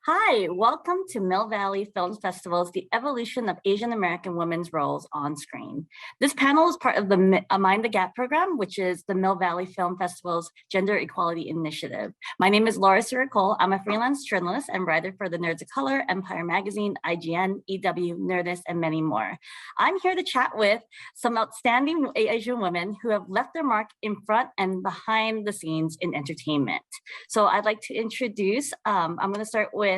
Hi, welcome to Mill Valley Film Festival's The Evolution of Asian American Women's Roles on Screen. This panel is part of the Mind the Gap program, which is the Mill Valley Film Festival's Gender Equality Initiative. My name is Laura Sirikul. I'm a freelance journalist and writer for the Nerds of Color, Empire Magazine, IGN, EW, Nerdist, and many more. I'm here to chat with some outstanding Asian women who have left their mark in front and behind the scenes in entertainment. So I'd like to introduce, I'm going to start with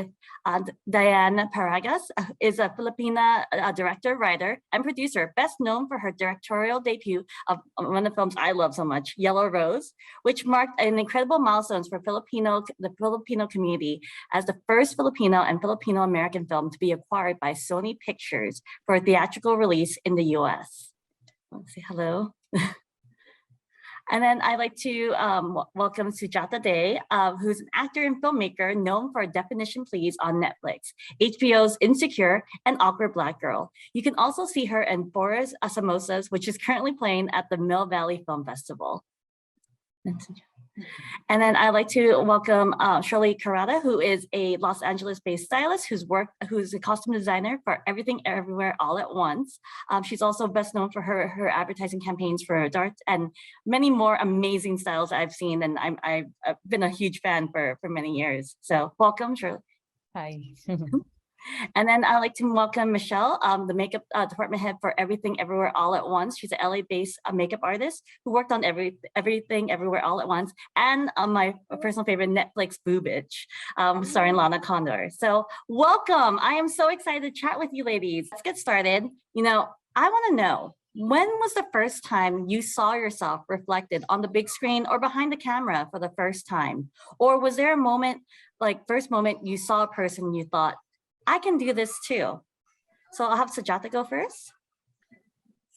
Diane Paragas, is a Filipina director, writer, and producer, best known for her directorial debut of one of the films I love so much, Yellow Rose, which marked an incredible milestone for the Filipino community as the first Filipino and Filipino-American film to be acquired by Sony Pictures for a theatrical release in the US. Let's say hello. And then I'd like to welcome Sujata Day, who's an actor and filmmaker known for Definition Please on Netflix, HBO's Insecure, and Awkward Black Girl. You can also see her in Forest Samosas, which is currently playing at the Mill Valley Film Festival. And then I'd like to welcome Shirley Kurata, who is a Los Angeles-based stylist who's a costume designer for Everything Everywhere All at Once. She's also best known for her advertising campaigns for darts and many more amazing styles I've seen, and I've been a huge fan for many years. So welcome, Shirley. Hi. And then I'd like to welcome Michelle, the makeup department head for Everything Everywhere All at Once. She's an LA-based makeup artist who worked on Everything Everywhere All at Once and on my personal favorite, Netflix Boobage, starring Lana Condor. So welcome. I am so excited to chat with you ladies. Let's get started. You know, I want to know, when was the first time you saw yourself reflected on the big screen or behind the camera for the first time? Or was there a moment, like first moment you saw a person you thought, I can do this too. So I'll have Sujata go first.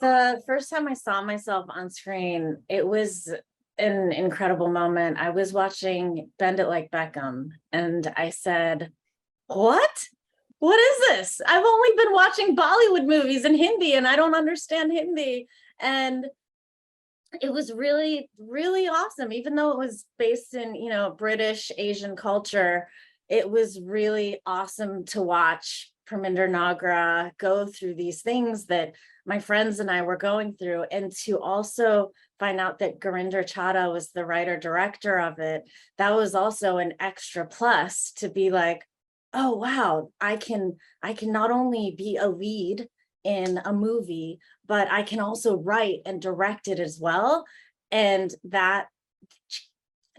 The first time I saw myself on screen, it was an incredible moment. I was watching Bend It Like Beckham and I said, what is this? I've only been watching Bollywood movies in Hindi and I don't understand Hindi. And it was really, really awesome. Even though it was based in, British Asian culture, it was really awesome to watch Parminder Nagra go through these things that my friends and I were going through, and to also find out that Gurinder Chadha was the writer-director of it. That was also an extra plus to be like, oh, wow, I can not only be a lead in a movie, but I can also write and direct it as well. And that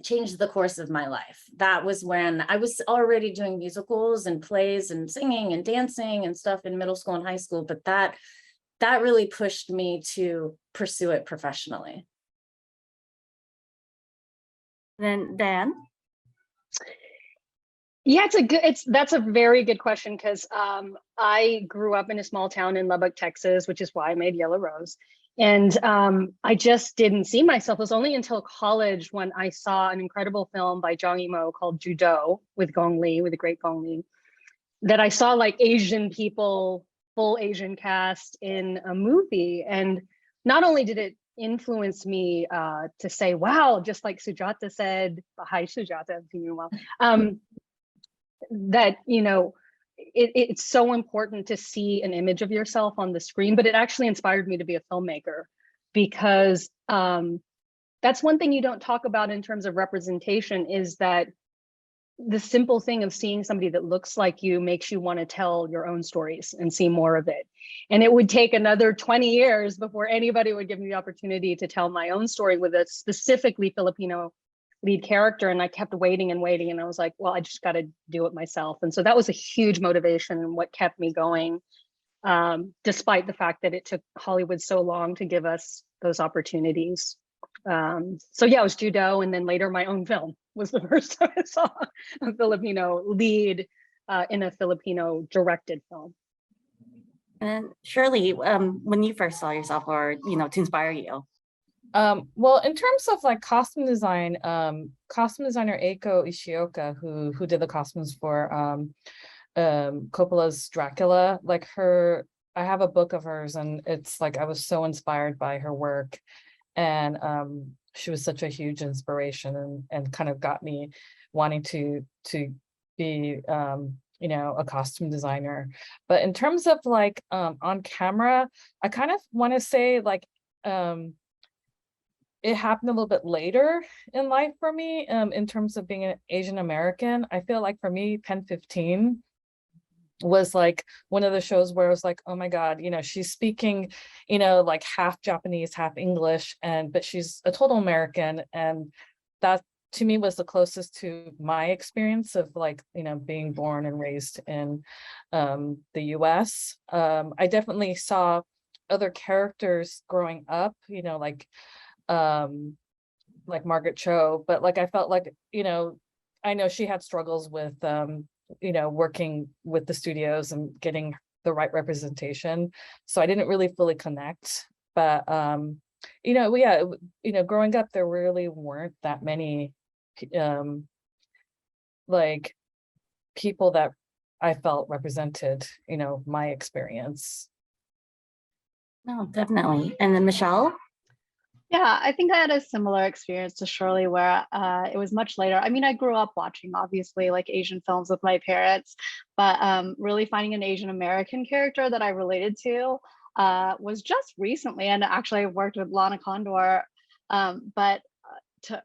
changed the course of my life. That was when I was already doing musicals and plays and singing and dancing and stuff in middle school and high school, but that really pushed me to pursue it professionally. Then Dan? Yeah, that's a very good question, because I grew up in a small town in Lubbock, Texas, which is why I made Yellow Rose. And I just didn't see myself. It was only until college when I saw an incredible film by Zhang Yimou called Judo with the great Gong Li, that I saw like Asian people, full Asian cast in a movie. And not only did it influence me to say, wow, just like Sujata said, hi Sujata, if you well, that, it's so important to see an image of yourself on the screen, but it actually inspired me to be a filmmaker, because that's one thing you don't talk about in terms of representation, is that the simple thing of seeing somebody that looks like you makes you want to tell your own stories and see more of it. And it would take another 20 years before anybody would give me the opportunity to tell my own story with a specifically Filipino lead character. And I kept waiting and waiting. And I was like, well, I just got to do it myself. And so that was a huge motivation and what kept me going, despite the fact that it took Hollywood so long to give us those opportunities. So yeah, it was Judo. And then later my own film was the first time I saw a Filipino lead in a Filipino directed film. And Shirley, when you first saw yourself, or, to inspire you? Well, in terms of like costume design, costume designer Eiko Ishioka, who did the costumes for Coppola's Dracula, like I have a book of hers, and it's like I was so inspired by her work, and she was such a huge inspiration, and kind of got me wanting to be you know, a costume designer. But in terms of like on camera, I kind of want to say like it happened a little bit later in life for me in terms of being an Asian American. I feel like for me, Pen 15 was like one of the shows where I was like, oh my God, you know, she's speaking, you know, like half Japanese, half English, but she's a total American. And that to me was the closest to my experience of like, you know, being born and raised in the US. I definitely saw other characters growing up, you know, like Margaret Cho, but like I felt like, you know, I know she had struggles with you know, working with the studios and getting the right representation. So I didn't really fully connect, but you know, yeah, you know, growing up, there really weren't that many like people that I felt represented, you know, my experience. No, definitely. And then Michelle? Yeah, I think I had a similar experience to Shirley where it was much later. I mean, I grew up watching, obviously, like Asian films with my parents, but really finding an Asian American character that I related to was just recently. And actually, I worked with Lana Condor, but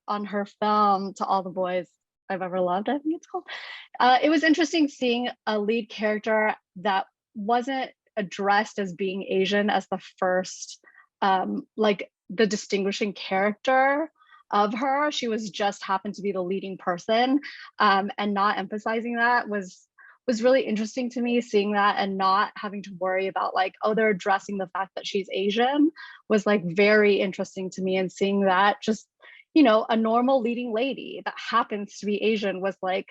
on her film, To All the Boys I've Ever Loved, I think it's called. It was interesting seeing a lead character that wasn't addressed as being Asian as the first, like, the distinguishing character of her. She was just happened to be the leading person, and not emphasizing that was really interesting to me. Seeing that and not having to worry about like, oh, they're addressing the fact that she's Asian was like very interesting to me. And seeing that just, you know, a normal leading lady that happens to be Asian was like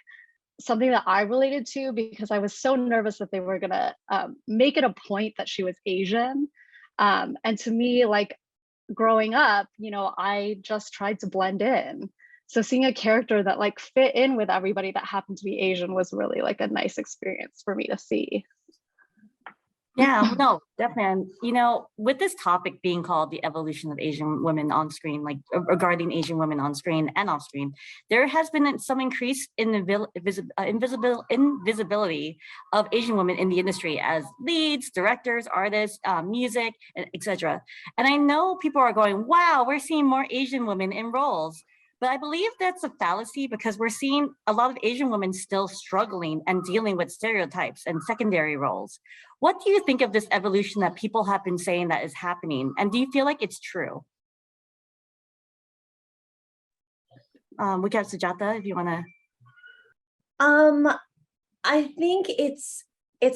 something that I related to, because I was so nervous that they were gonna make it a point that she was Asian. And to me, like, growing up, you know, I just tried to blend in. So seeing a character that like fit in with everybody that happened to be Asian was really like a nice experience for me to see. Yeah, no, definitely. And, you know, with this topic being called the evolution of Asian women on screen, like regarding Asian women on screen and off screen, there has been some increase in the invisibility of Asian women in the industry as leads, directors, artists, music, etc. And I know people are going, wow, we're seeing more Asian women in roles. But I believe that's a fallacy, because we're seeing a lot of Asian women still struggling and dealing with stereotypes and secondary roles. What do you think of this evolution that people have been saying that is happening? And do you feel like it's true? We can have Sujata, if you want to. I think it's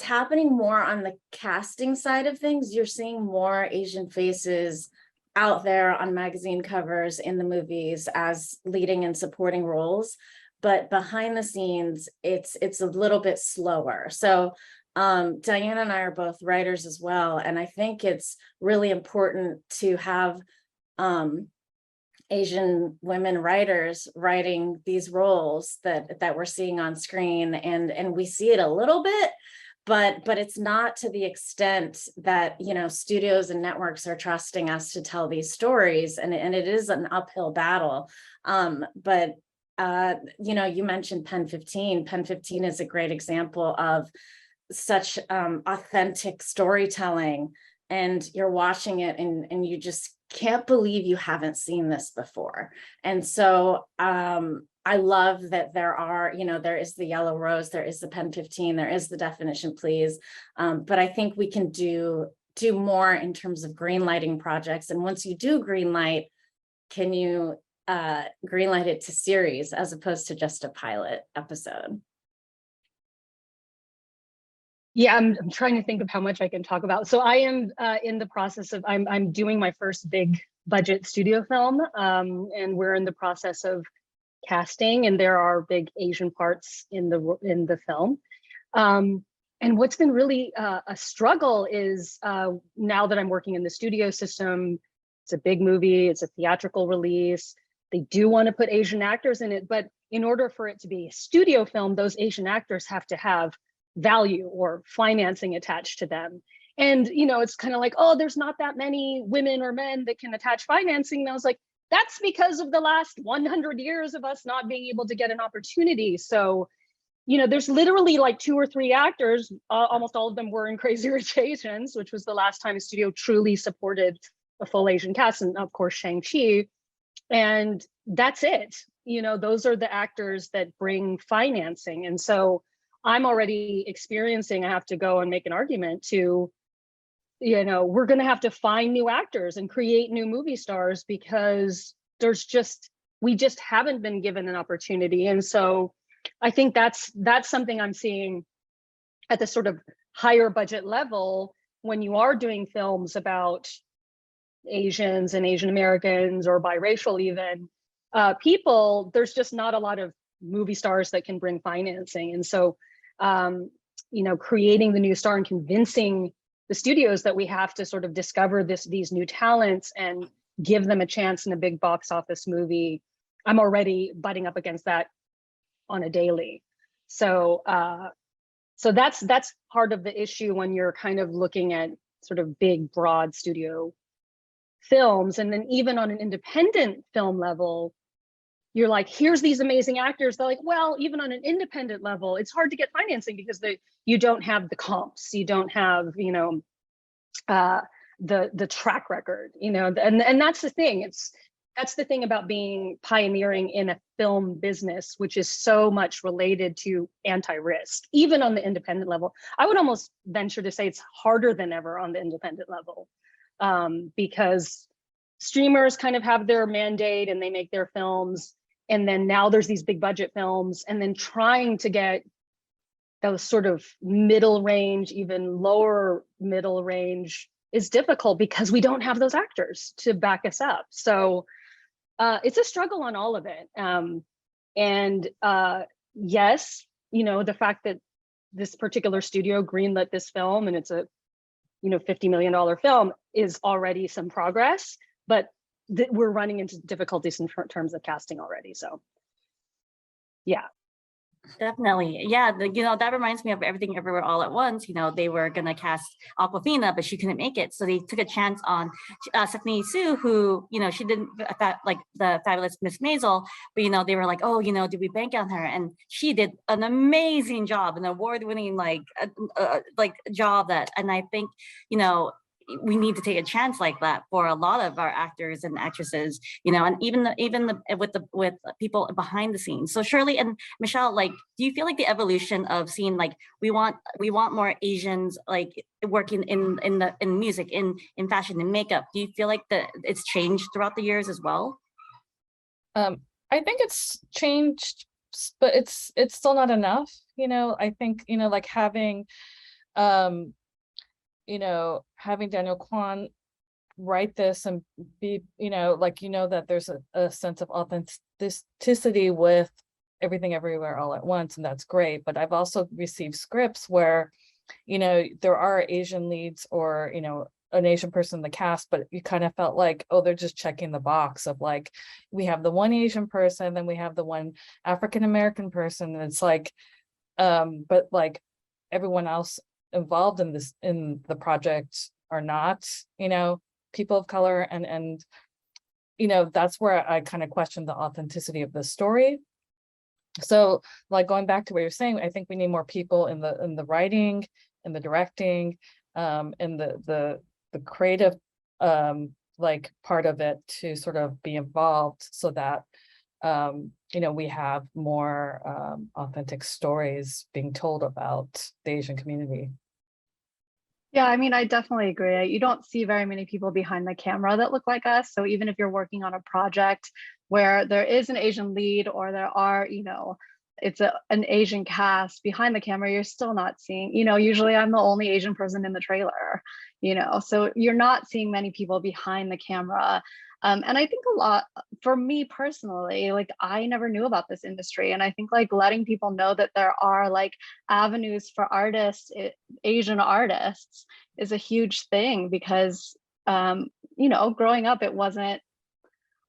happening more on the casting side of things. You're seeing more Asian faces out there on magazine covers, in the movies, as leading and supporting roles, but behind the scenes it's a little bit slower. So Diane and I are both writers as well, and I think it's really important to have Asian women writers writing these roles that we're seeing on screen, and we see it a little bit, but it's not to the extent that, you know, studios and networks are trusting us to tell these stories, and it is an uphill battle. But you know, you mentioned Pen 15. Pen 15 is a great example of such authentic storytelling, and you're watching it and you just can't believe you haven't seen this before. And so I love that there are, you know, there is the Yellow Rose, there is the Pen 15, there is the Definition Please, but I think we can do more in terms of greenlighting projects. And once you do greenlight, can you greenlight it to series as opposed to just a pilot episode? Yeah, I'm trying to think of how much I can talk about. So I am in the process of, I'm doing my first big budget studio film, and we're in the process of casting, and there are big Asian parts in the film. And what's been really a struggle is now that I'm working in the studio system, it's a big movie, it's a theatrical release. They do want to put Asian actors in it, but in order for it to be a studio film, those Asian actors have to have value or financing attached to them. And, you know, it's kind of like, oh, there's not that many women or men that can attach financing. And I was like, that's because of the last 100 years of us not being able to get an opportunity. So there's literally like 2 or 3 actors. Almost all of them were in Crazy Rich Asians, which was the last time a studio truly supported a full Asian cast, and of course Shang-Chi. And that's it. Those are the actors that bring financing. And so I'm already experiencing, I have to go and make an argument to, we're going to have to find new actors and create new movie stars, because we just haven't been given an opportunity. And so I think that's something I'm seeing at the sort of higher budget level when you are doing films about Asians and Asian Americans or biracial even people. There's just not a lot of movie stars that can bring financing. And so, creating the new star and convincing the studios that we have to sort of discover these new talents and give them a chance in a big box office movie. I'm already butting up against that on a daily. So that's part of the issue when you're kind of looking at sort of big, broad studio films. And then even on an independent film level, you're like, here's these amazing actors. They're like, well, even on an independent level, it's hard to get financing because you don't have the comps, you don't have, the track record, and that's the thing. That's the thing about being pioneering in a film business, which is so much related to anti-risk, even on the independent level. I would almost venture to say it's harder than ever on the independent level, because streamers kind of have their mandate and they make their films. And then now there's these big budget films, and then trying to get those sort of middle range, even lower middle range is difficult because we don't have those actors to back us up. So it's a struggle on all of it. Yes, the fact that this particular studio greenlit this film and it's a $50 million film is already some progress, but we're running into difficulties in terms of casting already. So yeah. Definitely. Yeah. That reminds me of Everything Everywhere All at Once. They were going to cast Awkwafina, but she couldn't make it. So they took a chance on Stephanie Sue, who, she didn't like the fabulous Miss Maisel, but, they were like, oh, did we bank on her? And she did an amazing job, an award-winning, job and I think, we need to take a chance like that for a lot of our actors and actresses, and even with people behind the scenes. So Shirley and Michelle, do you feel like the evolution of seeing we want more Asians working in music, in fashion and makeup? Do you feel like that it's changed throughout the years as well? I think it's changed, but it's still not enough. I think having Daniel Kwan write this and be, that there's a sense of authenticity with Everything Everywhere All at Once, and that's great. But I've also received scripts where, there are Asian leads or, an Asian person in the cast, but you kind of felt like, oh, they're just checking the box of we have the one Asian person, then we have the one African-American person. And it's but everyone else involved in the project are not, people of color, and that's where I kind of question the authenticity of the story. So going back to what you're saying, I think we need more people in the writing, in the directing, in the creative part of it to sort of be involved, so that we have more authentic stories being told about the Asian community. Yeah, I mean, I definitely agree. You don't see very many people behind the camera that look like us. So even if you're working on a project where there is an Asian lead, or there are, it's an Asian cast behind the camera, you're still not seeing, usually I'm the only Asian person in the trailer, so you're not seeing many people behind the camera. And I think a lot, for me personally, I never knew about this industry. And I think letting people know that there are avenues for artists, Asian artists, is a huge thing, because, growing up,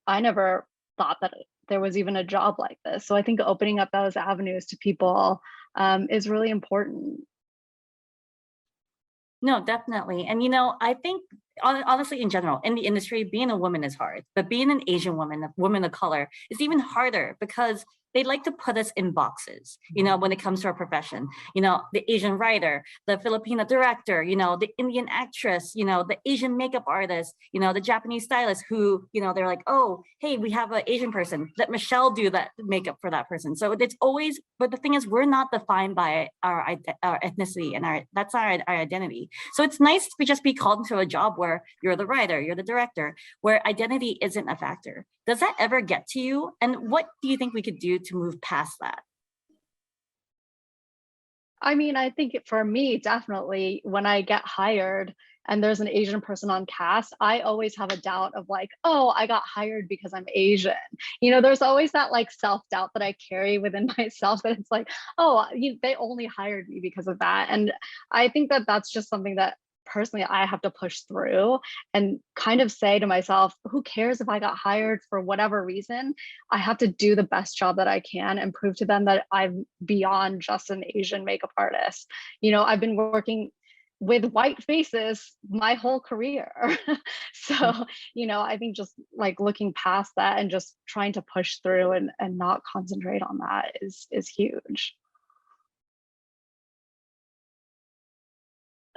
I never thought that there was even a job like this. So I think opening up those avenues to people is really important. No, definitely. And, I think honestly, in general, in the industry, being a woman is hard, but being an Asian woman, a woman of color, is even harder, because they like to put us in boxes, you know, when it comes to our profession. You know, the Asian writer, the Filipino director, you know, the Indian actress, you know, the Asian makeup artist, you know, the Japanese stylist who, you know, they're like, oh, hey, we have an Asian person, let Michelle do that makeup for that person. So it's always, but the thing is, we're not defined by our ethnicity, and that's our identity. So it's nice to just be called into a job where you're the writer, you're the director, where identity isn't a factor. Does that ever get to you? And what do you think we could do to move past that? I mean, I think for me, definitely when I get hired and there's an Asian person on cast, I always have a doubt of like, oh, I got hired because I'm Asian. You know, there's always that like self-doubt that I carry within myself, that it's like, oh, they only hired me because of that. And I think that that's just something that personally I have to push through and kind of say to myself, who cares if I got hired for whatever reason? I have to do the best job that I can and prove to them that I'm beyond just an Asian makeup artist. You know, I've been working with white faces my whole career. So, you know, I think just like looking past that and just trying to push through and not concentrate on that is huge.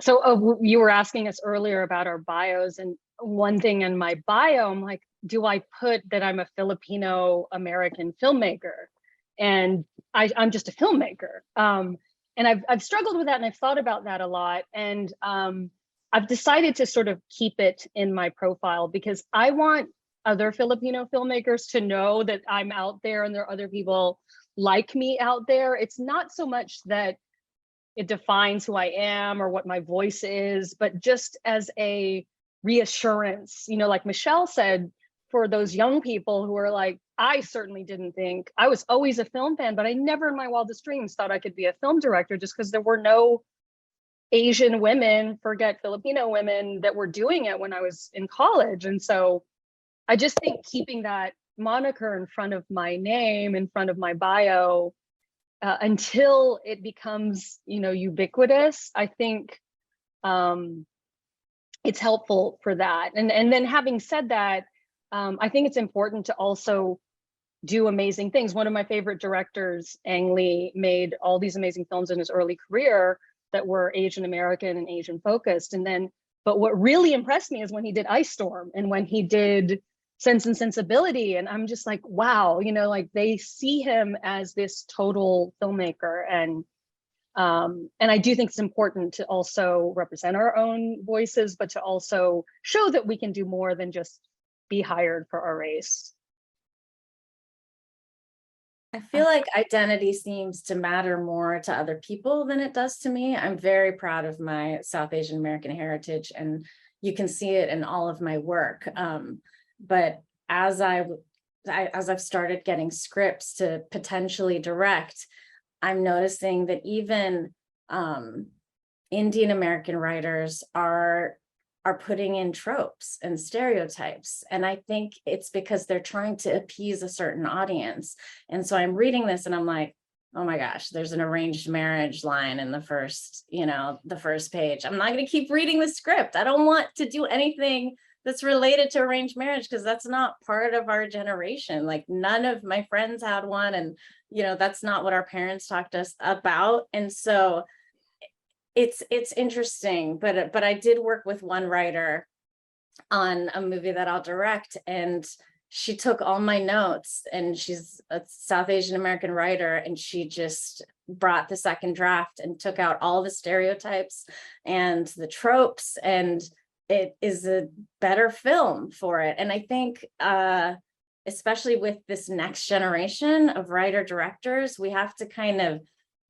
So you were asking us earlier about our bios, and one thing in my bio, I'm like, do I put that I'm a Filipino American filmmaker? And I'm just a filmmaker. And I've struggled with that, and I've thought about that a lot. And I've decided to sort of keep it in my profile because I want other Filipino filmmakers to know that I'm out there and there are other people like me out there. It's not so much that it defines who I am or what my voice is, but just as a reassurance, you know, like Michelle said, for those young people who are like, I certainly didn't think, I was always a film fan, but I never in my wildest dreams thought I could be a film director just because there were no Asian women, forget Filipino women, that were doing it when I was in college. And so I just think keeping that moniker in front of my name, in front of my bio, until it becomes, you know, ubiquitous, I think it's helpful for that. And then having said that, I think it's important to also do amazing things. One of my favorite directors, Ang Lee, made all these amazing films in his early career that were Asian American and Asian focused. And then, but what really impressed me is when he did Ice Storm and when he did Sense and Sensibility, and I'm just like, wow, you know, like they see him as this total filmmaker. And I do think it's important to also represent our own voices, but to also show that we can do more than just be hired for our race. I feel like identity seems to matter more to other people than it does to me. I'm very proud of my South Asian American heritage, and you can see it in all of my work. But as I've started getting scripts to potentially direct, I'm noticing that even Indian American writers are putting in tropes and stereotypes. And I think it's because they're trying to appease a certain audience. And so I'm reading this and I'm like, oh my gosh, there's an arranged marriage line in the first page. I'm not going to keep reading the script. I don't want to do anything that's related to arranged marriage because that's not part of our generation. Like none of my friends had one, and you know, that's not what our parents talked to us about. And so it's interesting, but I did work with one writer on a movie that I'll direct, and she took all my notes, and she's a South Asian American writer, and she just brought the second draft and took out all the stereotypes and the tropes, and it is a better film for it. And I think especially with this next generation of writer directors, we have to kind of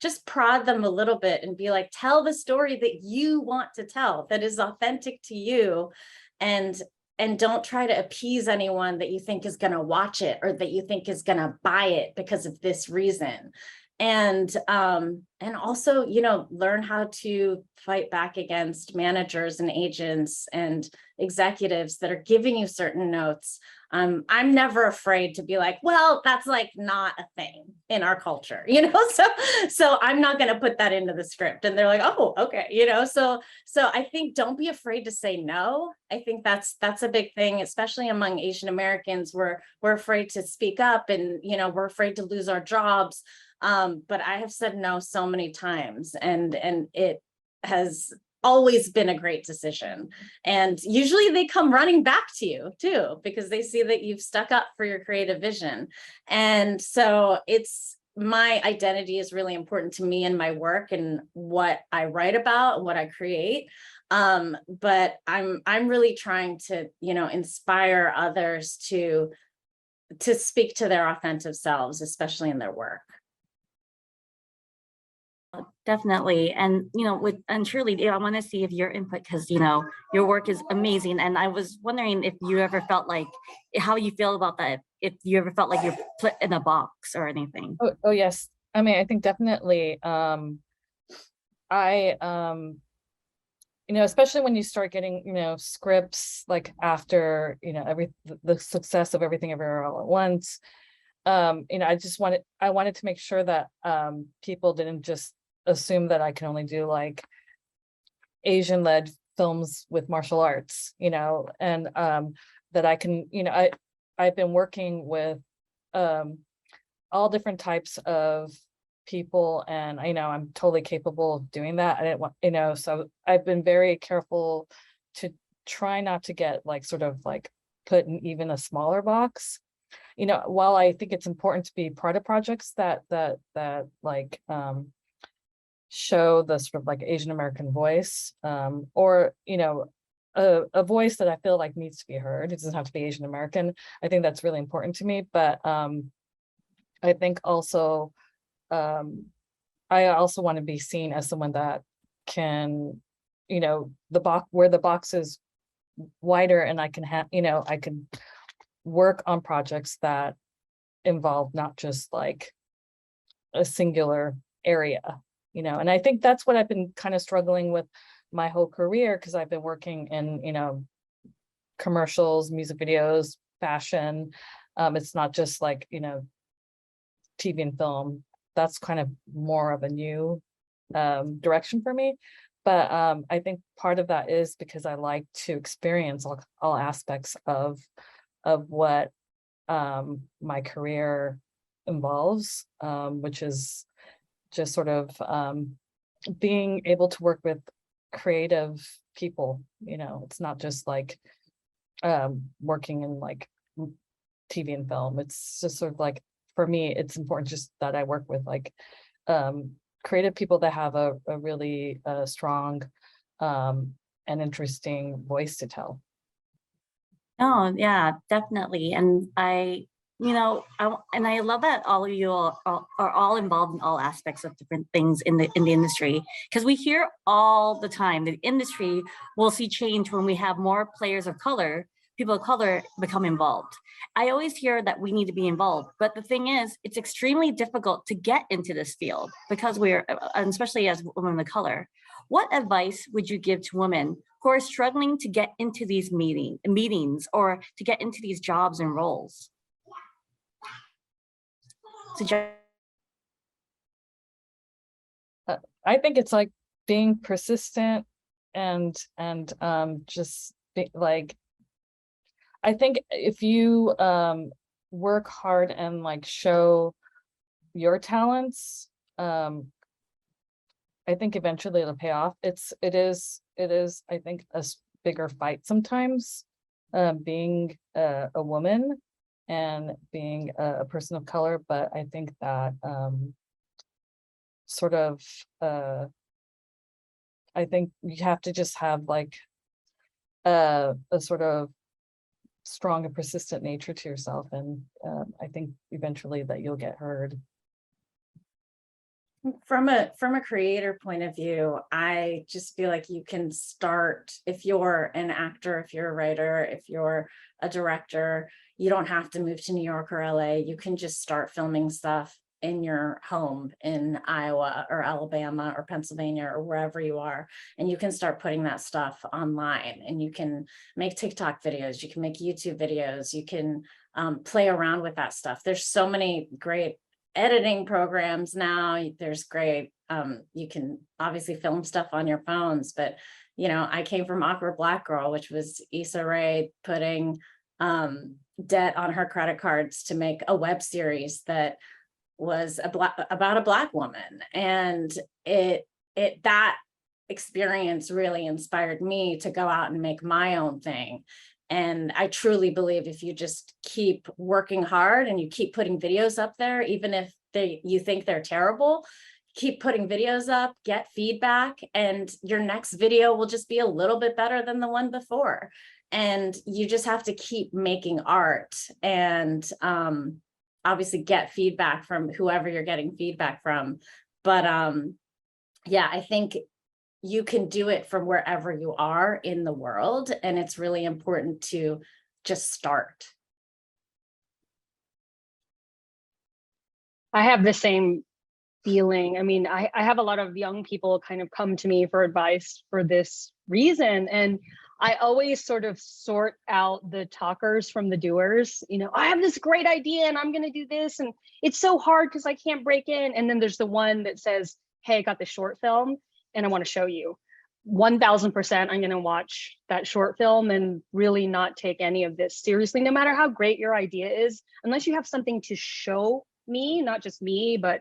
just prod them a little bit and be like, tell the story that you want to tell, that is authentic to you, and don't try to appease anyone that you think is going to watch it or that you think is going to buy it because of this reason. and also, you know, learn how to fight back against managers and agents and executives that are giving you certain notes. I'm never afraid to be like, well, that's like not a thing in our culture, you know, so I'm not going to put that into the script. And they're like, oh, okay, you know, so I think don't be afraid to say no. I think that's a big thing, especially among Asian Americans. We're afraid to speak up, and, you know, we're afraid to lose our jobs. But I have said no so many times, and it has always been a great decision. And usually they come running back to you too, because they see that you've stuck up for your creative vision. And so my identity is really important to me in my work and what I write about and what I create. But I'm really trying to, you know, inspire others to speak to their authentic selves, especially in their work. Definitely. And, you know, and Shirley, I want to see if your input, because, you know, your work is amazing. And I was wondering if you ever felt like, how you feel about that, if you ever felt like you're put in a box or anything. Oh yes. I mean, I think definitely, you know, especially when you start getting, you know, scripts like after, you know, the success of Everything Everywhere All at Once, you know, I wanted to make sure that people didn't just assume that I can only do like Asian-led films with martial arts, you know, and that I can, you know, I've been working with all different types of people, and you know, I'm totally capable of doing that. I didn't want, you know, so I've been very careful to try not to get like sort of like put in even a smaller box. You know, while I think it's important to be part of projects that like show the sort of like Asian American voice, or, you know, a voice that I feel like needs to be heard. It doesn't have to be Asian American. I think that's really important to me. But I think also, I also want to be seen as someone that can, you know, where the box is wider, and I can have, you know, I can work on projects that involve not just like a singular area, you know. And I think that's what I've been kind of struggling with my whole career, because I've been working in, you know, commercials, music videos, fashion. It's not just like, you know, TV and film. That's kind of more of a new direction for me. But I think part of that is because I like to experience all aspects of what my career involves, which is just sort of being able to work with creative people. You know, it's not just like working in like TV and film. It's just sort of like, for me, it's important just that I work with like creative people that have a really strong and interesting voice to tell. Oh, yeah, definitely. And you know, I love that all of you are all involved in all aspects of different things in the industry, because we hear all the time the industry will see change when we have more players of color, people of color become involved. I always hear that we need to be involved, but the thing is, it's extremely difficult to get into this field because we're, and especially as women of color. What advice would you give to women who are struggling to get into these meetings or to get into these jobs and roles? Sujata? I think it's like being persistent and just like, I think if you work hard and like show your talents, I think eventually it'll pay off. It is I think a bigger fight sometimes, being a woman and being a person of color, but I think that sort of I think you have to just have like a sort of strong and persistent nature to yourself, and I think eventually that you'll get heard. From a creator point of view, I just feel like you can start, if you're an actor, if you're a writer, if you're a director, you don't have to move to New York or LA. You can just start filming stuff in your home in Iowa or Alabama or Pennsylvania or wherever you are, and you can start putting that stuff online, and you can make TikTok videos, you can make YouTube videos, you can play around with that stuff. There's so many great editing programs now. There's great, you can obviously film stuff on your phones, but you know, I came from Awkward Black Girl, which was Issa Rae putting debt on her credit cards to make a web series that was about a Black woman. And that experience really inspired me to go out and make my own thing. And I truly believe if you just keep working hard and you keep putting videos up there, even if you think they're terrible, keep putting videos up, get feedback, and your next video will just be a little bit better than the one before. And you just have to keep making art and obviously get feedback from whoever you're getting feedback from. But yeah, I think you can do it from wherever you are in the world. And it's really important to just start. I have the same feeling. I mean, I have a lot of young people kind of come to me for advice for this reason. And I always sort of sort out the talkers from the doers. You know, I have this great idea and I'm going to do this. And it's so hard because I can't break in. And then there's the one that says, hey, I got this short film and I want to show you. 1000% I'm going to watch that short film and really not take any of this seriously, no matter how great your idea is, unless you have something to show me, not just me, but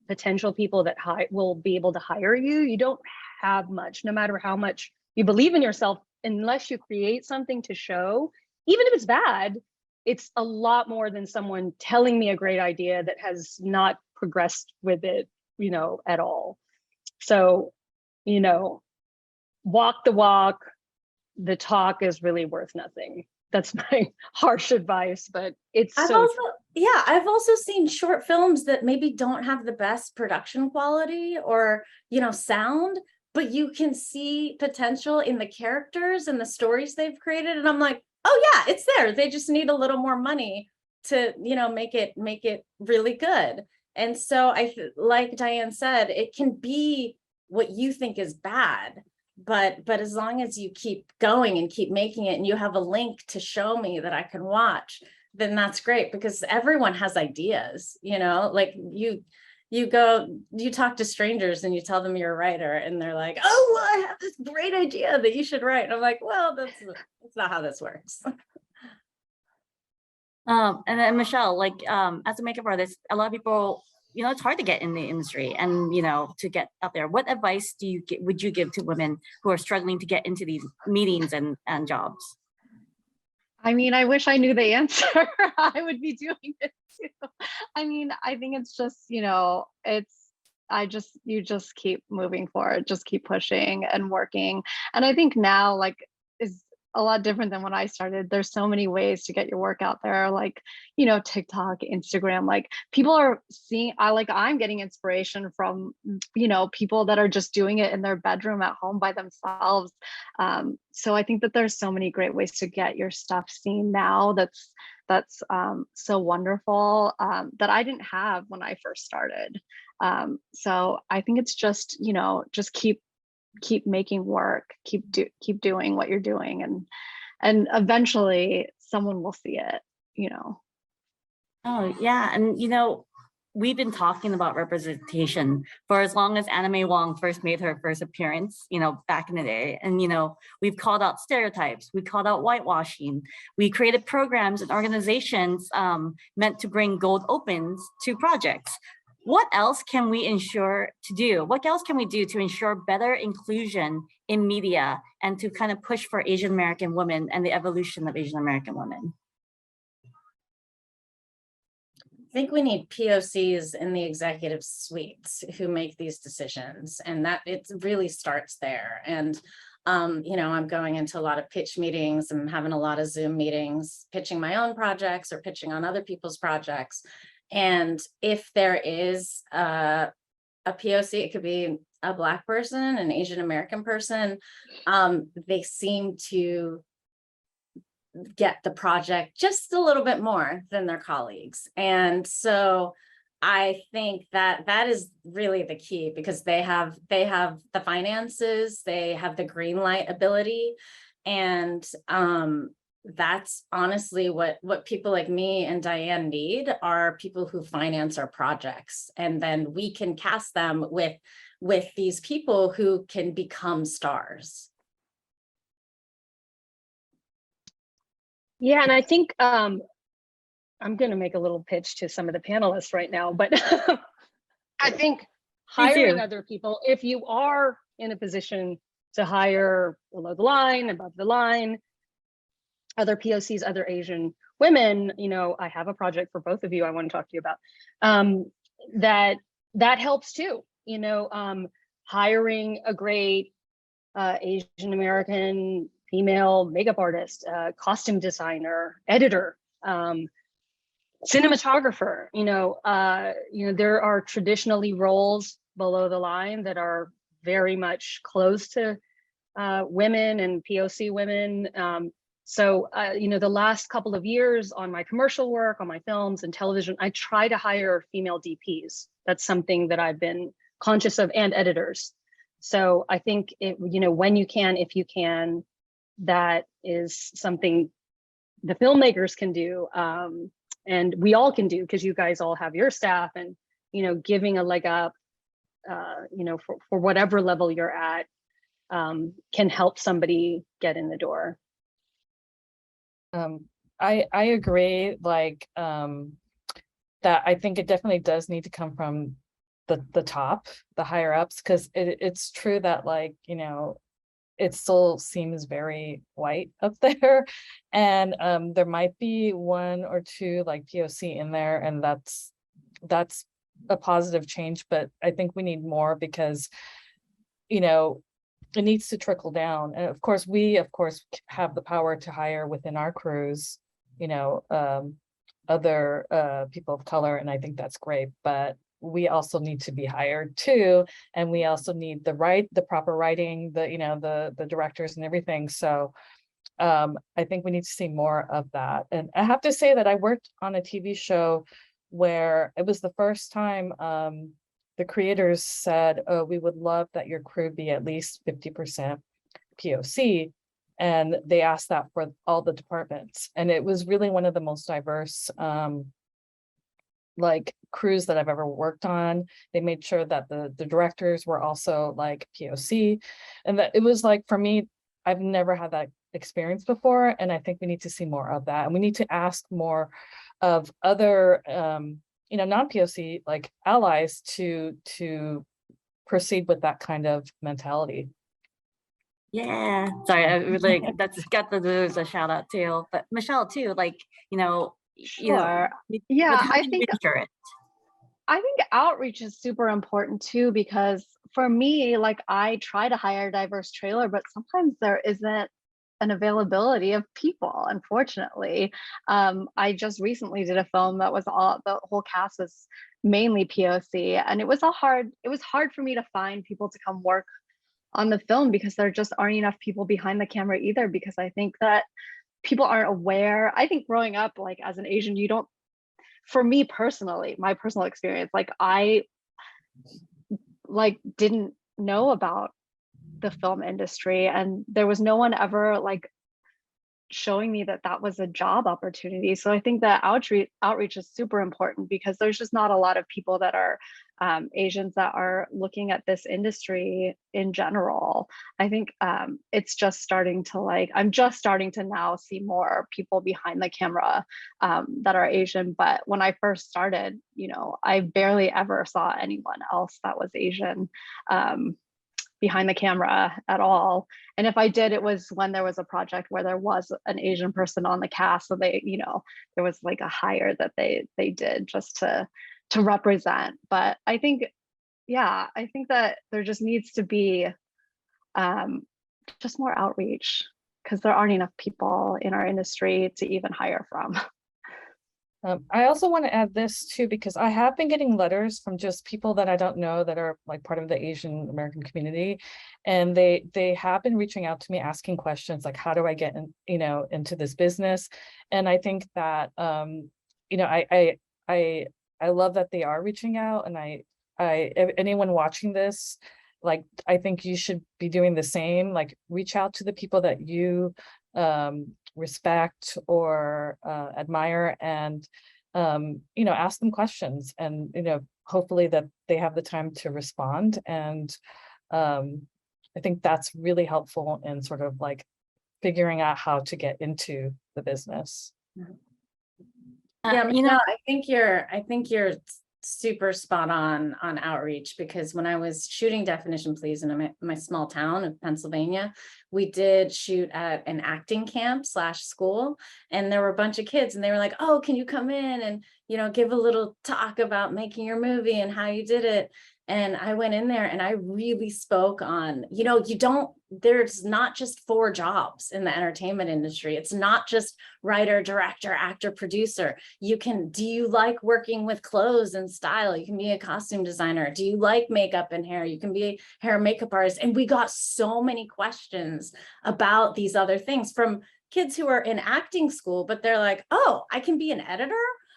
potential people that will be able to hire you. You don't have much, no matter how much you believe in yourself, unless you create something to show. Even if it's bad, it's a lot more than someone telling me a great idea that has not progressed with it, you know, at all. So, you know, walk the walk. The talk is really worth nothing. That's my harsh advice, but it's I've also seen short films that maybe don't have the best production quality or, you know, sound, but you can see potential in the characters and the stories they've created. And I'm like, oh yeah, it's there. They just need a little more money to, you know, make it really good. And so like Diane said, it can be what you think is bad, but as long as you keep going and keep making it and you have a link to show me that I can watch, then that's great, because everyone has ideas, you know, like you talk to strangers and you tell them you're a writer and they're like, oh, well, I have this great idea that you should write. And I'm like, well, that's not how this works. And then Michelle, like as a makeup artist, a lot of people, you know, it's hard to get in the industry and, you know, to get out there. What advice would you give to women who are struggling to get into these meetings and jobs? I mean, I wish I knew the answer. I would be doing it too. I mean, I think it's just, you know, you just keep moving forward, just keep pushing and working. And I think now, like, is a lot different than when I started. There's so many ways to get your work out there, like, you know, TikTok, Instagram, like people are seeing, I'm getting inspiration from, you know, people that are just doing it in their bedroom at home by themselves. So I think that there's so many great ways to get your stuff seen now. That's so wonderful that I didn't have when I first started. So I think it's just, you know, just keep making work, keep doing what you're doing, and eventually someone will see it, you know. Oh yeah, and you know, we've been talking about representation for as long as Anna May Wong first made her first appearance, you know, back in the day. And you know, we've called out stereotypes, we called out whitewashing, we created programs and organizations meant to bring gold opens to projects. What else can we What else can we do to ensure better inclusion in media and to kind of push for Asian American women and the evolution of Asian American women? I think we need POCs in the executive suites who make these decisions, and that it really starts there. And you know, I'm going into a lot of pitch meetings and having a lot of Zoom meetings, pitching my own projects or pitching on other people's projects. And if there is a POC, it could be a Black person, an Asian American person, they seem to get the project just a little bit more than their colleagues. And so I think that that is really the key, because they have the finances, they have the green light ability, and that's honestly what people like me and Diane need, are people who finance our projects, and then we can cast them with these people who can become stars. Yeah, and I think I'm going to make a little pitch to some of the panelists right now, but I think hiring other people, if you are in a position to hire below the line, above the line, other POCs, other Asian women, you know, I have a project for both of you I want to talk to you about, that helps too, you know, hiring a great Asian American female makeup artist, costume designer, editor, cinematographer, you know, there are traditionally roles below the line that are very much close to women and POC women. So, you know, the last couple of years on my commercial work, on my films and television, I try to hire female DPs. That's something that I've been conscious of, and editors. So I think, you know, when you can, if you can, that is something the filmmakers can do. And we all can do, because you guys all have your staff, and, you know, giving a leg up, you know, for whatever level you're at, can help somebody get in the door. I agree, like, that I think it definitely does need to come from the top, the higher ups, because it's true that, like, you know, it still seems very white up there, and there might be one or two like POC in there, and that's a positive change, but I think we need more, because, you know, it needs to trickle down. And of course we have the power to hire within our crews, you know, other people of color, and I think that's great, but we also need to be hired too, and we also need the proper writing, the directors and everything. So I think we need to see more of that. And I have to say that I worked on a TV show where it was the first time the creators said, oh, we would love that your crew be at least 50% POC. And they asked that for all the departments. And it was really one of the most diverse like crews that I've ever worked on. They made sure that the directors were also like POC, and that it was like, for me, I've never had that experience before, and I think we need to see more of that, and we need to ask more of other you know, non-POC like allies to proceed with that kind of mentality. Yeah, sorry, I really that's got to deserves a shout out too. But Michelle too, like, you know, Sure. Yeah, how do you ensure it? I think outreach is super important too, because for me, like, I try to hire a diverse trailer, but sometimes there isn't an availability of people, unfortunately. I just recently did a film that was the whole cast was mainly POC, and it was hard for me to find people to come work on the film, because there just aren't enough people behind the camera either, because I think that people aren't aware. I think growing up, like, as an Asian, you don't, for me personally, my personal experience, like, I like didn't know about the film industry, and there was no one ever like showing me that that was a job opportunity. So I think that outreach is super important, because there's just not a lot of people that are Asians that are looking at this industry in general. I think it's just starting to, like, I'm just starting to now see more people behind the camera that are Asian. But when I first started, you know, I barely ever saw anyone else that was Asian behind the camera at all. And if I did, it was when there was a project where there was an Asian person on the cast. So they, you know, there was like a hire that they did just to represent. But I think, yeah, I think that there just needs to be just more outreach, because there aren't enough people in our industry to even hire from. I also want to add this too, because I have been getting letters from just people that I don't know that are like part of the Asian American community, and they have been reaching out to me asking questions like, how do I get in, you know, into this business? And I think that you know, I I love that they are reaching out, and if anyone watching this, like, I think you should be doing the same, like reach out to the people that you respect or admire, and ask them questions, and hopefully that they have the time to respond. And I think that's really helpful in sort of like figuring out how to get into the business. Yeah, Michelle, I think you're super spot on outreach, because when I was shooting Definition Please in my small town of Pennsylvania, we did shoot at an acting camp / school, and there were a bunch of kids, and they were like, oh, can you come in and give a little talk about making your movie and how you did it. And I went in there and I really spoke on, there's not just 4 jobs in the entertainment industry. It's not just writer, director, actor, producer. Do you like working with clothes and style? You can be a costume designer. Do you like makeup and hair? You can be a hair and makeup artist. And we got so many questions about these other things from kids who are in acting school, but they're like, oh, I can be an editor.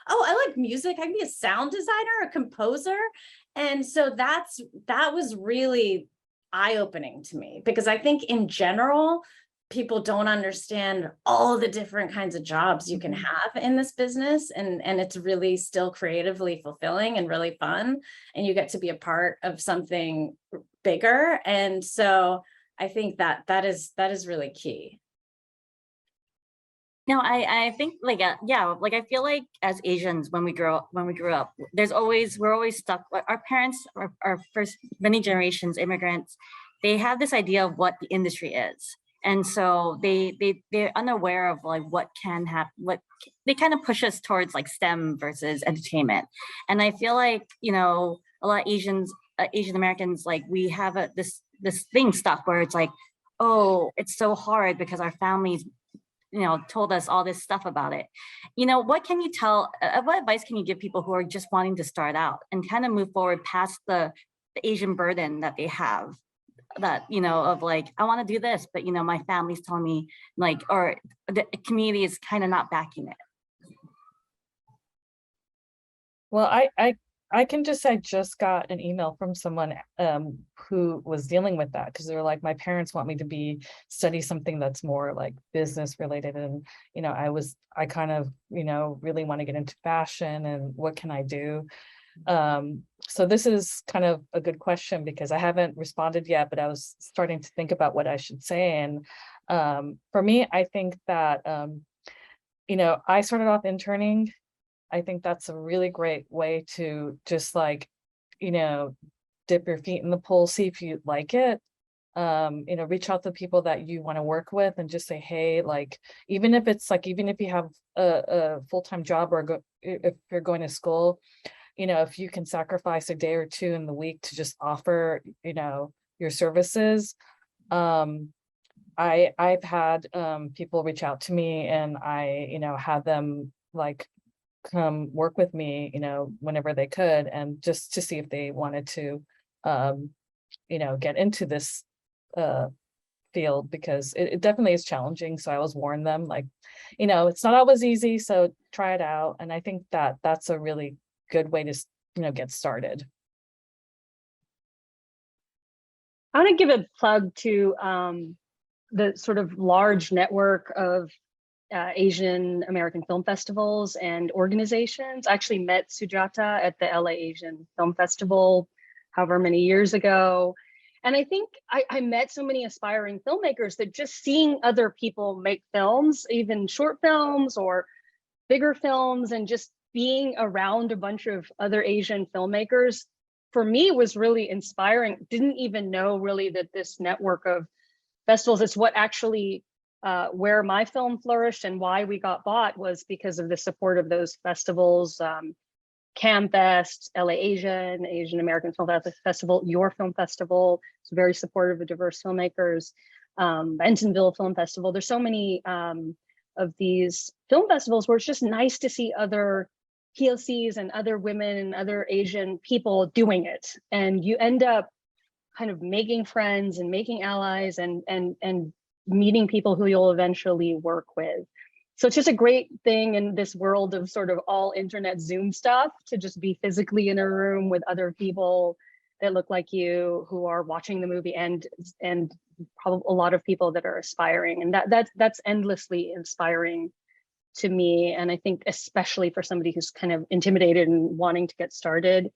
Oh, I like music. I can be a sound designer, a composer. And so that was really eye-opening to me, because I think in general, people don't understand all the different kinds of jobs you can have in this business. And it's really still creatively fulfilling and really fun. And you get to be a part of something bigger. And so I think that is really key. No, I think like like I feel like as Asians, when we grew up, we're always stuck. Our parents, our first many generations immigrants, they have this idea of what the industry is, and so they're unaware of like what can happen. What they kind of push us towards like STEM versus entertainment, and I feel like a lot of Asian Americans, like we have this thing stuck where it's like, oh, it's so hard because our families told us all this stuff about it. What can you tell, what advice can you give people who are just wanting to start out and kind of move forward past the Asian burden that they have, that, of like, I want to do this, but, my family's telling me like, or the community is kind of not backing it? Well, I can just say I just got an email from someone who was dealing with that, because they were like, my parents want me to study something that's more like business related, and I kind of really want to get into fashion, and what can I do? So this is kind of a good question, because I haven't responded yet, but I was starting to think about what I should say. And for me, I think that I started off interning. I think that's a really great way to just like, dip your feet in the pool, see if you like it. Reach out to people that you want to work with and just say, hey, like, even if you have a full-time job, or if you're going to school, if you can sacrifice a day or 2 in the week to just offer, your services. I've had people reach out to me, and I, had them like come work with me, whenever they could, and just to see if they wanted to, get into this field, because it definitely is challenging. So I always warn them, like, it's not always easy, so try it out. And I think that that's a really good way to, get started. I want to give a plug to the sort of large network of Asian American film festivals and organizations. I actually met Sujata at the LA Asian Film Festival however many years ago. And I think I met so many aspiring filmmakers that just seeing other people make films, even short films or bigger films, and just being around a bunch of other Asian filmmakers, for me, was really inspiring. Didn't even know really that this network of festivals, it's what actually where my film flourished, and why we got bought was because of the support of those festivals. CamFest, LA Asian American Film Festival, Your Film Festival is very supportive of diverse filmmakers. Bentonville Film Festival. There's so many of these film festivals where it's just nice to see other POCs and other women and other Asian people doing it. And you end up kind of making friends and making allies, and meeting people who you'll eventually work with. So it's just a great thing in this world of sort of all internet Zoom stuff to just be physically in a room with other people that look like you, who are watching the movie, and probably a lot of people that are aspiring, and that's endlessly inspiring to me. And I think especially for somebody who's kind of intimidated and wanting to get started,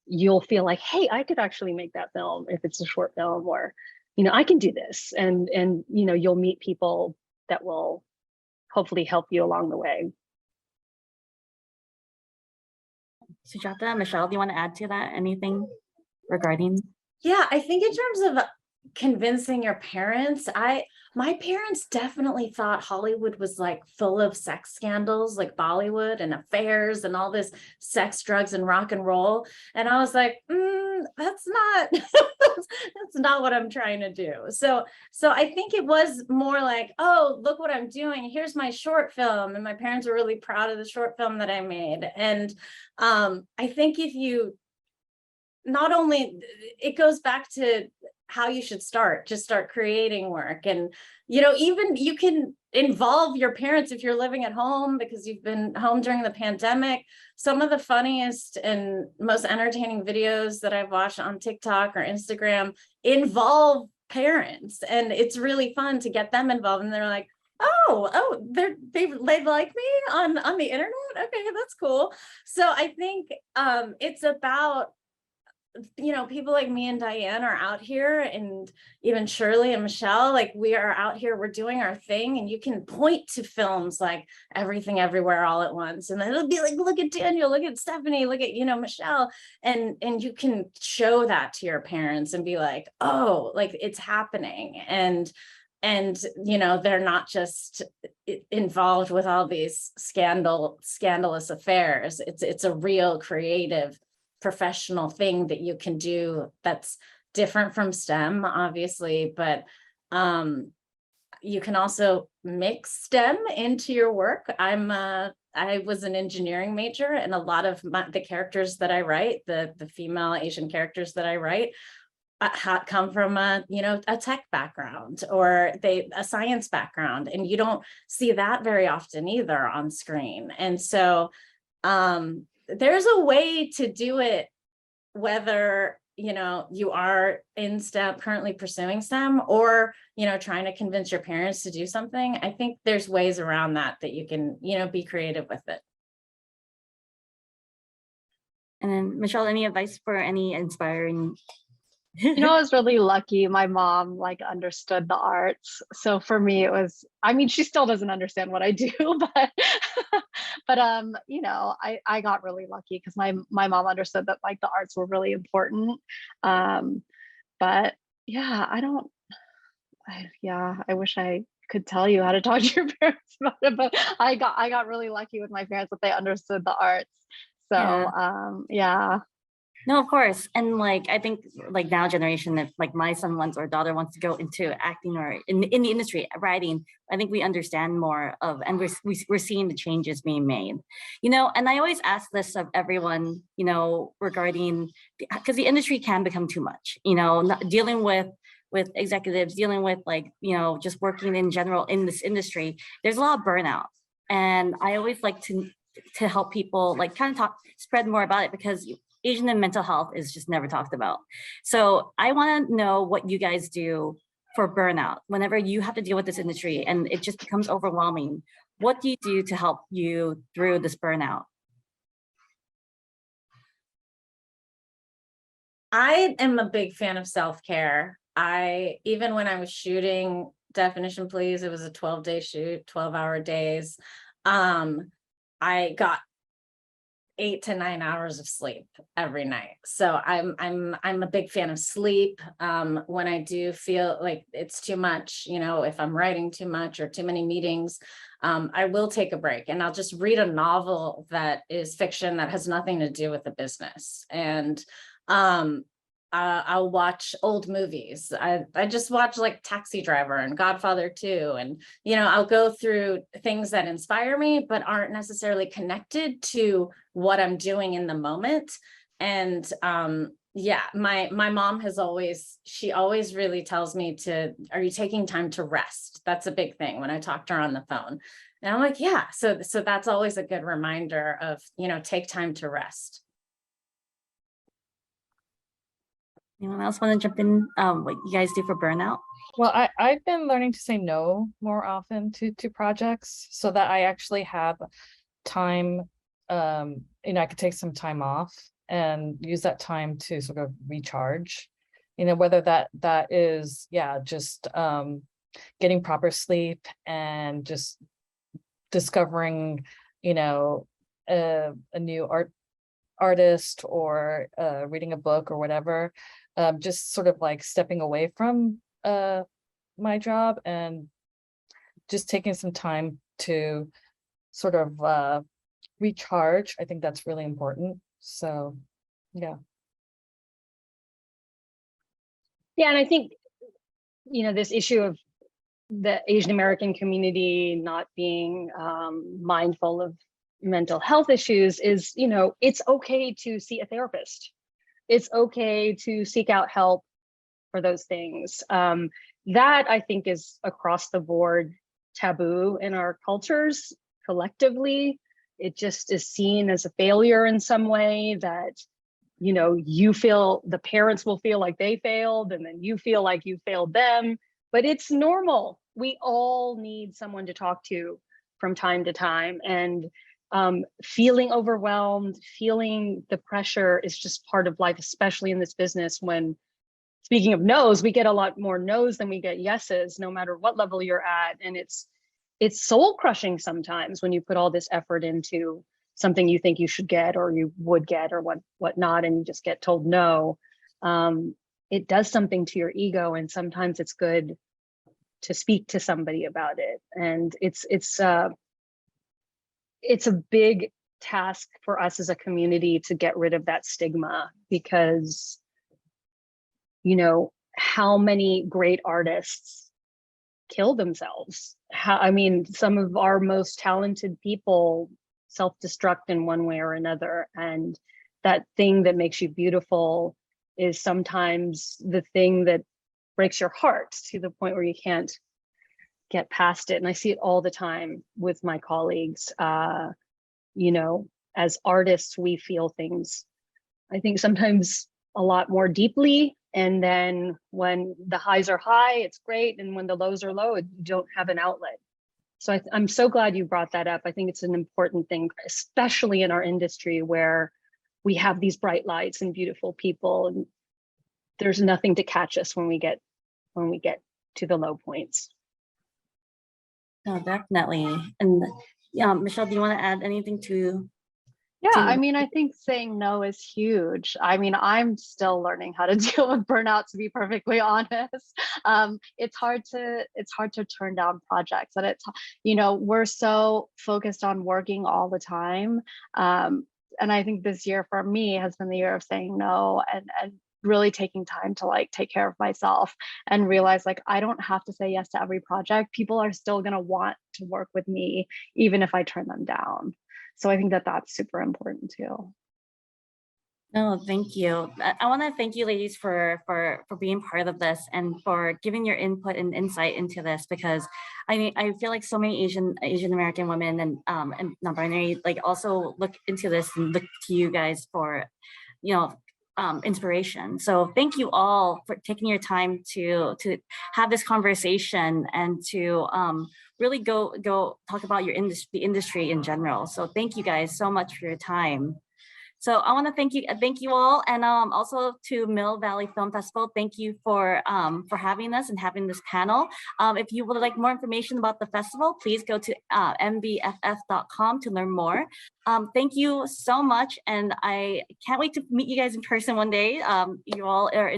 you'll feel like, hey, I could actually make that film if it's a short film, or, you know, I can do this. And you know, you'll meet people that will hopefully help you along the way. Sujata, Michelle, do you want to add to that? Anything regarding? Yeah, I think in terms of convincing your parents, my parents definitely thought Hollywood was like full of sex scandals, like Bollywood and affairs and all this sex, drugs, and rock and roll. And I was like, that's not that's not what I'm trying to do. So I think it was more like, oh, look what I'm doing. Here's my short film. And my parents were really proud of the short film that I made. And I think if you not only, it goes back to how you should start, just start creating work. And, you know, even you can involve your parents if you're living at home because you've been home during the pandemic. Some of the funniest and most entertaining videos that I've watched on TikTok or Instagram involve parents. And it's really fun to get them involved. And they're like, oh, they like me on the internet. Okay, that's cool. So I think it's about, you know, people like me and Diane are out here, and even Shirley and Michelle, like we are out here, we're doing our thing, and you can point to films like Everything Everywhere All at Once, and it'll be like, look at Daniel, look at Stephanie, look at, you know, Michelle, and you can show that to your parents and be like, oh, like it's happening. And you know, they're not just involved with all these scandalous affairs. It's a real creative professional thing that you can do that's different from STEM, obviously, but you can also mix STEM into your work. I was an engineering major, and a lot of the characters that I write, the female Asian characters that I write, come from a tech background or a science background, and you don't see that very often either on screen. And so there's a way to do it, whether, you know, you are in STEM, currently pursuing STEM, or, you know, trying to convince your parents to do something. I think there's ways around that you can, you know, be creative with it. And then Michelle, any advice for any inspiring? You know, I was really lucky. My mom like understood the arts. So for me, it was, I mean, she still doesn't understand what I do, but you know, I got really lucky because my mom understood that like the arts were really important. But yeah, I wish I could tell you how to talk to your parents about it, but I got really lucky with my parents that they understood the arts. So yeah. No, of course. And like, I think like now generation, if like my son wants or daughter wants to go into acting or in the industry, writing, I think we understand more of, and we're seeing the changes being made, you know. And I always ask this of everyone, you know, regarding, because the industry can become too much, you know, dealing with executives, dealing with like, you know, just working in general in this industry, there's a lot of burnout. And I always like to help people like kind of spread more about it, because Asian and mental health is just never talked about. So I want to know what you guys do for burnout whenever you have to deal with this industry and it just becomes overwhelming. What do you do to help you through this burnout? I am a big fan of self-care. Even when I was shooting Definition Please, it was a 12-day shoot, 12-hour days. I got 8 to 9 hours of sleep every night. So I'm a big fan of sleep. When I do feel like it's too much, you know, if I'm writing too much or too many meetings, I will take a break and I'll just read a novel that is fiction that has nothing to do with the business. And I'll watch old movies. I just watch like Taxi Driver and Godfather 2. And, you know, I'll go through things that inspire me, but aren't necessarily connected to what I'm doing in the moment. And yeah, my mom she always really tells me are you taking time to rest? That's a big thing when I talk to her on the phone. And I'm like, yeah, so that's always a good reminder of, take time to rest. Anyone else want to jump in? What you guys do for burnout? Well, I've been learning to say no more often to projects so that I actually have time, I could take some time off and use that time to sort of recharge, whether that is, just getting proper sleep and just discovering, a new artist or reading a book or whatever, just sort of like stepping away from my job and just taking some time to sort of recharge. I think that's really important. So, yeah. Yeah, and I think, this issue of the Asian American community not being mindful of mental health issues is, it's okay to see a therapist. It's okay to seek out help for those things. That I think is across the board taboo in our cultures collectively. It just is seen as a failure in some way that, you feel, the parents will feel like they failed, and then you feel like you failed them, but it's normal. We all need someone to talk to from time to time, and feeling overwhelmed, feeling the pressure is just part of life, especially in this business. When, speaking of no's, we get a lot more no's than we get yeses, no matter what level you're at. And it's soul crushing sometimes when you put all this effort into something you think you should get or you would get or whatnot, and you just get told no. It does something to your ego, and sometimes it's good to speak to somebody about it. And it's a big task for us as a community to get rid of that stigma, because how many great artists kill themselves? Some of our most talented people self-destruct in one way or another, and that thing that makes you beautiful is sometimes the thing that breaks your heart to the point where you can't get past it. And I see it all the time with my colleagues. As artists, we feel things, I think, sometimes a lot more deeply. And then when the highs are high, it's great. And when the lows are low, you don't have an outlet. So I'm so glad you brought that up. I think it's an important thing, especially in our industry where we have these bright lights and beautiful people, and there's nothing to catch us when we get to the low points. No, definitely. And Michelle, do you want to add anything to? Yeah, I think saying no is huge. I'm still learning how to deal with burnout, to be perfectly honest. It's hard to turn down projects, and we're so focused on working all the time. And I think this year for me has been the year of saying no and really taking time to take care of myself and realize I don't have to say yes to every project. People are still going to want to work with me, even if I turn them down. So I think that's super important too. No, thank you. I want to thank you, ladies, for being part of this and for giving your input and insight into this, because I feel like so many Asian American women and non-binary also look into this and look to you guys for inspiration. So thank you all for taking your time to have this conversation and to really go talk about the industry in general. So thank you guys so much for your time. So I want to thank you all, and also to Mill Valley Film Festival. Thank you for having us and having this panel. If you would like more information about the festival, please go to MVFF45 to learn more. Thank you so much, and I can't wait to meet you guys in person one day. You all are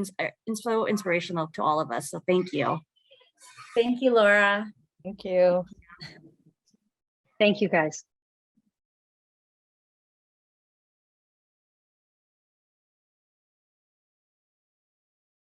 so inspirational to all of us. So thank you. Thank you, Laura. Thank you. Thank you, guys.